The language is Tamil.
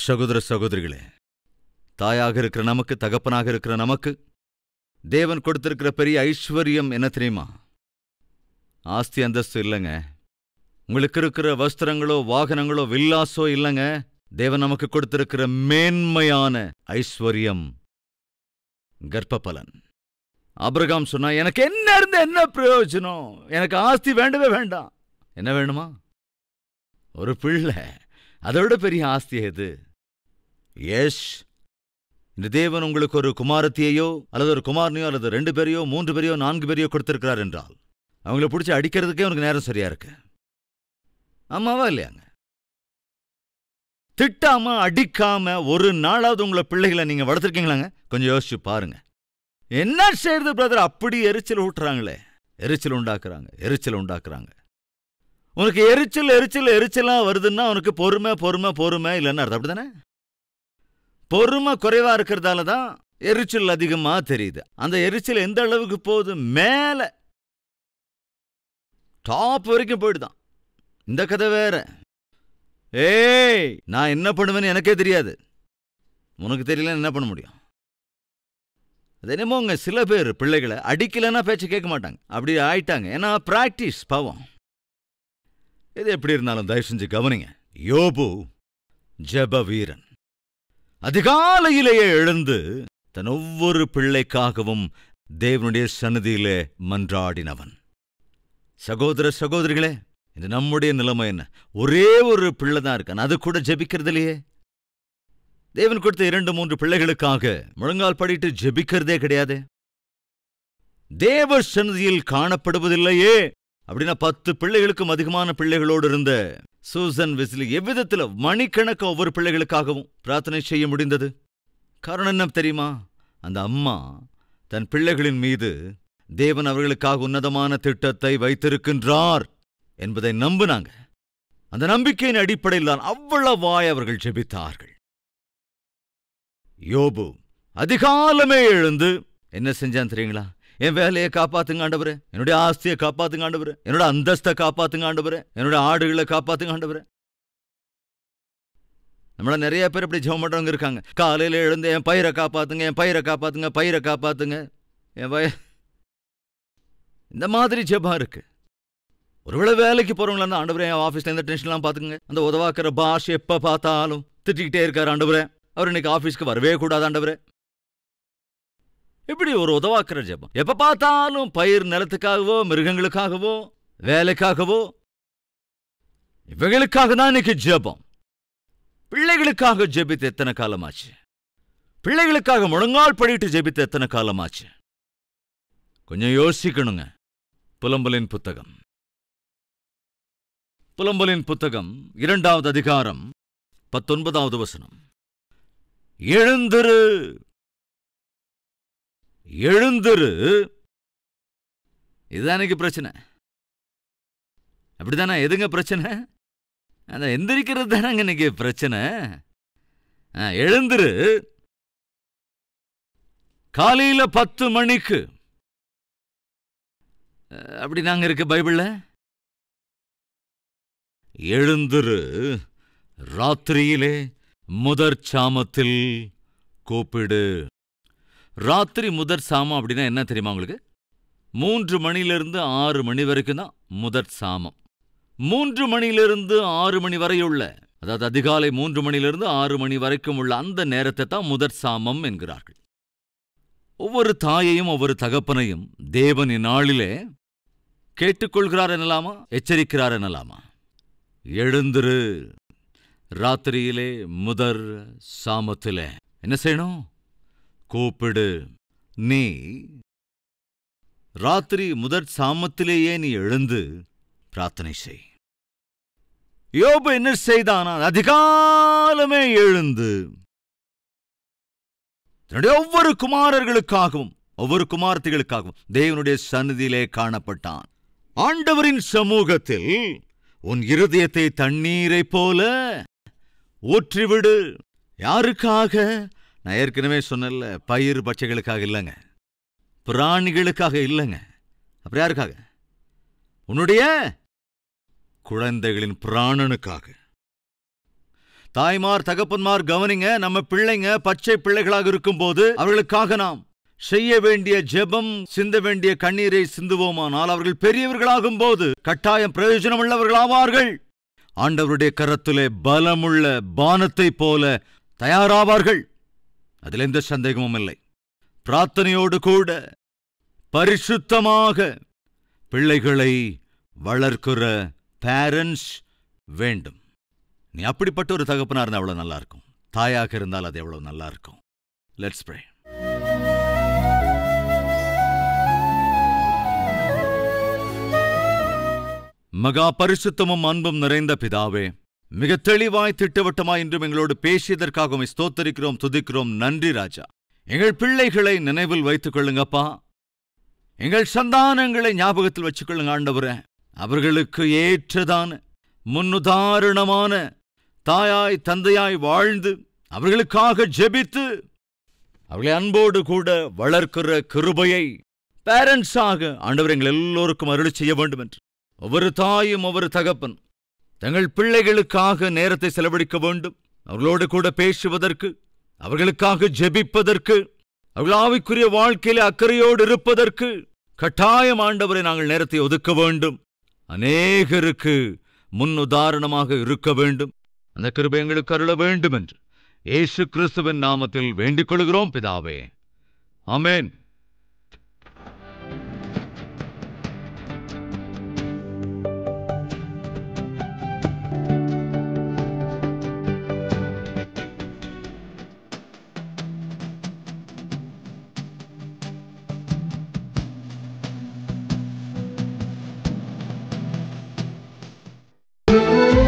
சகோதர சகோதரிகளே, தாயாக இருக்கிற நமக்கு, தகப்பனாக இருக்கிற நமக்கு தேவன் கொடுத்திருக்கிற பெரிய ஐஸ்வர்யம் என்ன தெரியுமா? ஆஸ்தி அந்தஸ்து இல்லைங்க. உங்களுக்கு இருக்கிற வஸ்திரங்களோ வாகனங்களோ வில்லாசோ இல்லைங்க. தேவன் நமக்கு கொடுத்திருக்கிற மேன்மையான ஐஸ்வர்யம் கர்ப்பபலன். ஆபிரகாம் சொன்னா, எனக்கு என்ன இருந்து என்ன பிரயோஜனம், எனக்கு ஆஸ்தி வேண்டவே வேண்டாம். என்ன வேணுமா? ஒரு பிள்ளை. அதோட பெரிய ஆஸ்தி எது? எஸ், இந்த தேவன் உங்களுக்கு ஒரு குமாரத்தியையோ அல்லது ஒரு குமாரனையோ அல்லது 2 பேரையோ 3 பேரையோ 4 பேரையோ கொடுத்திருக்கிறார் என்றால் அவங்கள பிடிச்சி அடிக்கிறதுக்கே உனக்கு நேரம் சரியா இருக்கு. ஆமாவா இல்லையாங்க? திட்டாம அடிக்காம ஒரு நாளாவது உங்களை பிள்ளைகளை நீங்க வளர்த்துருக்கீங்களாங்க? கொஞ்சம் யோசிச்சு பாருங்க. என்ன செய்யறது பிரதர்? அப்படி எரிச்சல் ஊட்டுறாங்களே, எரிச்சல் உண்டாக்குறாங்க. உனக்கு எரிச்சலா வருதுன்னா உனக்கு பொறுமை இல்லைன்னு அர்த்தம். அப்படித்தானே? பொறுமை குறைவா இருக்கிறதால தான் எரிச்சல் அதிகமா தெரியுது. அந்த எரிச்சல் எந்த அளவுக்கு போகுது? மேல டாப் வரைக்கும் போயிடுதான். இந்த கதை வேற. ஏய், நான் என்ன பண்ணுவேன்னு எனக்கே தெரியாது. உனக்கு தெரியல, என்ன பண்ண முடியும்? அது என்னமோங்க, சில பேர் பிள்ளைகளை அடிக்கலைன்னா பேச்சு கேட்க மாட்டாங்க. அப்படி ஆயிட்டாங்க. ஏன்னா பிராக்டிஸ் பாவம். எது எப்படி இருந்தாலும் தயவு செஞ்சு கவனிங்க. யோபு ஜெப வீரன். அதிகாலையிலேயே எழுந்து தன் ஒவ்வொரு பிள்ளைக்காகவும் தேவனுடைய சந்நிதியிலே மன்றாடினவன். சகோதர சகோதரிகளே, இது நம்முடைய நிலைமை என்ன? ஒரே ஒரு பிள்ளை தான் இருக்கான், அது கூட ஜெபிக்கிறது இல்லையே. தேவன் கொடுத்த 2-3 பிள்ளைகளுக்காக முழங்கால் படிட்டு ஜெபிக்கிறதே கிடையாது. தேவ சந்நிதியில் காணப்படுவதில்லையே. அப்படின்னா 10 பிள்ளைகளுக்கும் அதிகமான பிள்ளைகளோடு இருந்த சூசன் வெஸ்லி எவ்விதத்தில் மணிக்கணக்கு ஒவ்வொரு பிள்ளைகளுக்காகவும் பிரார்த்தனை செய்ய முடிந்தது? காரணம் என்ன தெரியுமா? அந்த அம்மா தன் பிள்ளைகளின் மீது தேவன் அவர்களுக்காக உன்னதமான திட்டத்தை வைத்திருக்கின்றார் என்பதை நம்பினாங்க. அந்த நம்பிக்கையின் அடிப்படையில் தான் அவ்வளவாய் அவர்கள் ஜெபித்தார்கள். யோபு அதிகாலமே எழுந்து என்ன செஞ்சான் தெரியுங்களா? என் வேலையை காப்பாத்துங்க ஆண்டவரே, என்னுடைய ஆஸ்தியை காப்பாத்துங்க ஆண்டவரே, என்னோட அந்தஸ்தை காப்பாத்துங்க ஆண்டவரே, என்னோட ஆடுகளை காப்பாத்துங்க ஆண்டவரே. நம்மள நிறைய பேர் இப்படி ஜெபம் பண்றவங்க இருக்காங்க. காலையில எழுந்து என் பயிரை காப்பாத்துங்க, என் பயிரை காப்பாத்துங்க, பயிரை காப்பாத்துங்க, என் இந்த மாதிரி ஜெபம் இருக்கு. ஒருவேளை வேலைக்கு போறவங்களா இருந்தா, ஆண்டவரே என் ஆஃபீஸ்ல இந்த டென்ஷன்லாம் பாத்துங்க, அந்த உதவாக்குற பாஷ் எப்ப பார்த்தாலும் திட்டிக்கிட்டே இருக்காரு ஆண்டவரே, அவர் இன்னைக்கு ஆஃபீஸ்க்கு வரவே கூடாது ஆண்டவரே. இப்படி ஒரு உதவாக்குற ஜெபம். எப்ப பார்த்தாலும் பயிர் நிலத்துக்காகவோ மிருகங்களுக்காகவோ வேலைக்காகவோ இவைகளுக்காக தான் இன்னைக்கு ஜெபம். பிள்ளைகளுக்காக ஜெபித்து எத்தனை காலமாச்சு? பிள்ளைகளுக்காக முழங்கால் படிட்டு ஜெபித்து எத்தனை காலமாச்சு? கொஞ்சம் யோசிக்கணுங்க. புலம்பலின் புத்தகம் 2வது அதிகாரம் 19வது வசனம். எழுந்திரு, இதுதான் எனக்கு பிரச்சனை. அப்படித்தானே? எதுங்க பிரச்சனை? அந்த எந்திரிக்கிறது தானங்க இன்னைக்கு பிரச்சனை. எழுந்திரு, காலையில 10 மணிக்கு. அப்படி நாங்க இருக்கு பைபிள்ல. எழுந்திரு, ராத்திரியிலே முதற் சாமத்தில் கூப்பிடு. ராத்திரி முதற் சாமம் அப்படின்னா என்ன தெரியுமா உங்களுக்கு? 3 மணிலிருந்து 6 மணி வரைக்கும் தான் முதற் சாமம். 3 மணிலிருந்து 6 மணி வரையுள்ள, அதாவது அதிகாலை 3 மணிலிருந்து 6 மணி வரைக்கும் உள்ள அந்த நேரத்தை தான் முதற் சாமம் என்கிறார்கள். ஒவ்வொரு தாயையும் ஒவ்வொரு தகப்பனையும் தேவன் இந்நாளிலே கேட்டுக்கொள்கிறார் எனலாமா, எச்சரிக்கிறார் எனலாமா? எழுந்திரு, ராத்திரியிலே முதற் சாமத்திலே என்ன செய்யணும்? கூப்பிடு. நீ ராத்திரி முதற் சாமத்திலேயே நீ எழுந்து பிரார்த்தனை செய். யோபு என்ன செய்தானா? அதிகாலமே எழுந்து தன்னுடைய ஒவ்வொரு குமாரர்களுக்காகவும் ஒவ்வொரு குமார்த்திகளுக்காகவும் தேவனுடைய சந்நிதியிலே காணப்பட்டான். ஆண்டவரின் சமூகத்தில் உன் இருதயத்தை தண்ணீரை போல ஊற்றிவிடு. யாருக்காக? நான் ஏற்கனவே சொன்னல, பயிர் பச்சைகளுக்காக இல்லைங்க, பிராணிகளுக்காக இல்லைங்க. அப்புறம் யாருக்காக? உன்னுடைய குழந்தைகளின் பிராணனுக்காக. தாய்மார் தகப்பன்மார் கவனிங்க, நம்ம பிள்ளைங்க பச்சை பிள்ளைகளாக இருக்கும்போது அவர்களுக்காக நாம் செய்ய வேண்டிய ஜெபம், சிந்த வேண்டிய கண்ணீரை சிந்துவோமானால் அவர்கள் பெரியவர்களாகும் போது கட்டாயம் பிரயோஜனம் உள்ளவர்களாவார்கள். ஆண்டவருடைய கரத்திலே பலமுள்ள பானத்தை போல தயாராவார்கள். அதில் எந்த சந்தேகமும் இல்லை. பிரார்த்தனையோடு கூட பரிசுத்தமாக பிள்ளைகளை வளர்க்கிற பேரண்ட்ஸ் வேண்டும். நீ அப்படிப்பட்ட ஒரு தகப்பனா இருந்தால் எவ்வளவு நல்லா இருக்கும். தாயாக இருந்தால் அது எவ்வளவு நல்லா இருக்கும். Let's pray. மகா பரிசுத்தமும் அன்பும் நிறைந்த பிதாவே, மிக தெளிவாய் திட்டவட்டமாய் இன்றும் எங்களோடு பேசியதற்காக ஸ்தோத்தரிக்கிறோம், துதிக்கிறோம். நன்றி ராஜா. எங்கள் பிள்ளைகளை நினைவில் வைத்துக் கொள்ளுங்கப்பா. எங்கள் சந்தானங்களை ஞாபகத்தில் வச்சுக்கொள்ளுங்க ஆண்டவரே. அவர்களுக்கு ஏற்றதான முன்னுதாரணமான தாயாய் தந்தையாய் வாழ்ந்து அவர்களுக்காக ஜெபித்து அவர்களை அன்போடு கூட வளர்க்கிற கிருபையை பேரண்ட்ஸாக ஆண்டவர் எங்கள் எல்லோருக்கும் அருளி செய்ய வேண்டும் என்று ஒவ்வொரு தாயும் ஒவ்வொரு தகப்பன் தங்கள் பிள்ளைகளுக்காக நேரத்தை செலவழிக்க வேண்டும். அவர்களோடு கூட பேசுவதற்கு, அவர்களுக்காக ஜெபிப்பதற்கு, அவர்கள் ஆவிக்குரிய வாழ்க்கையில அக்கறையோடு இருப்பதற்கு கட்டாயம் ஆண்டவரை நாங்கள் நேரத்தை ஒதுக்க வேண்டும். அநேகருக்கு முன்னுதாரணமாக இருக்க வேண்டும். அந்த கிருபை எங்களுக்கு அருள வேண்டும் என்று இயேசு கிறிஸ்துவின் நாமத்தில் வேண்டிக் கொள்கிறோம் பிதாவே. ஆமென். Thank you.